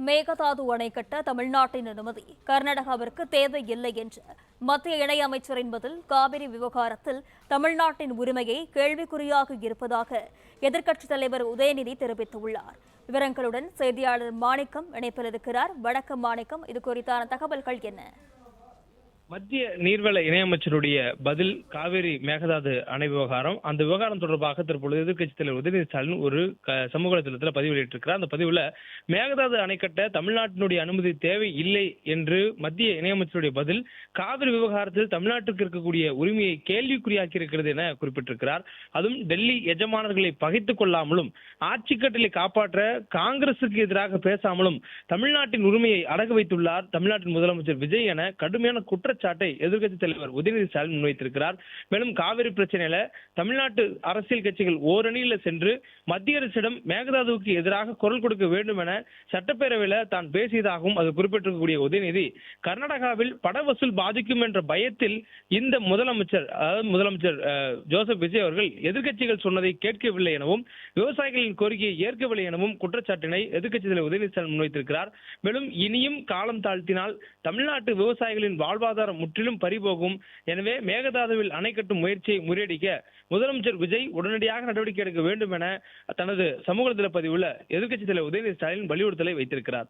மேகதாது அணை கட்ட தமிழ்நாட்டின் அனுமதி கர்நாடகாவிற்கு தேவையில்லை என்று மத்திய இணையமைச்சரின் பதில் காவிரி விவகாரத்தில் தமிழ்நாட்டின் உரிமையை கேள்விக்குறியாக இருப்பதாக எதிர்க்கட்சித் தலைவர் உதயநிதி தெரிவித்துள்ளார். விவரங்களுடன் செய்தியாளர் மாணிக்கம் இணைப்பில் இருக்கிறார். வணக்கம் மாணிக்கம், இது குறித்தான தகவல்கள் என்ன? மத்திய நீர்வள இணையமைச்சருடைய பதில் காவிரி மேகதாது அணை விவகாரம். அந்த விவகாரம் தொடர்பாக தற்பொழுது எதிர்க்கட்சித் தலைவர் உதயநிதி ஸ்டாலின் ஒரு சமூக வலைதளத்தில் பதிவு வெளியிட்டிருக்கிறார். அந்த பதிவுல மேகதாது அணை கட்ட தமிழ்நாட்டினுடைய அனுமதி தேவை இல்லை என்று மத்திய இணையமைச்சருடைய பதில் காவிரி விவகாரத்தில் தமிழ்நாட்டிற்கு இருக்கக்கூடிய உரிமையை கேள்விக்குறியாக்கி இருக்கிறது என குறிப்பிட்டிருக்கிறார். அதுவும் டெல்லி எஜமானர்களை பகைத்துக் கொள்ளாமலும் ஆட்சி கட்டளை காப்பாற்ற காங்கிரசுக்கு எதிராக பேசாமலும் தமிழ்நாட்டின் உரிமையை அடகு வைத்துள்ளார் தமிழ்நாட்டின் முதலமைச்சர் விஜய் என கடுமையான குற்றச்சாட்டை எதிர்க்கட்சித் தலைவர் உதயநிதி ஸ்டாலின் முன்வைத்திருக்கிறார். மேலும் காவிரி பிரச்சனையில தமிழ்நாட்டு அரசியல் கட்சிகள் ஓரணியில சென்று மத்திய அரசிடம் மேகதாதுவுக்கு எதிராக குரல் கொடுக்க வேண்டும் என சட்டப்பேரவையில தான் பேசியதாகவும் அது குறிப்பிட்டிருக்கக்கூடிய உதயநிதி, கர்நாடகாவில் பட வசூல் பாதிக்கும் என்ற பயத்தில் இந்த முதலமைச்சர் ஜோசப் விஜய் அவர்கள் எதிர்க்கட்சிகள் சொன்னதை கேட்கவில்லை எனவும் விவசாயிகளின் கோரிக்கையை ஏற்கவில்லை எனவும் குற்றச்சாட்டினை எதிர்க்கட்சித் தலைவர் உதயநிதி ஸ்டாலின் முன்வைத்திருக்கிறார். மேலும் இனியும் காலம் தாழ்த்தினால் தமிழ்நாட்டு விவசாயிகளின் வாழ்வாதாரம் முற்றிலும் பறிபோகும். எனவே மேகதாதுவில் அணை கட்டும் முயற்சியை முறியடிக்க முதலமைச்சர் விஜய் உடனடியாக நடவடிக்கை எடுக்க வேண்டும் என தனது சமூக வலைதள பதிவுல எதிர்க்கட்சித் தலைவர் உதயநிதி ஸ்டாலின் வலியுறுத்தலை வைத்திருக்கிறார்.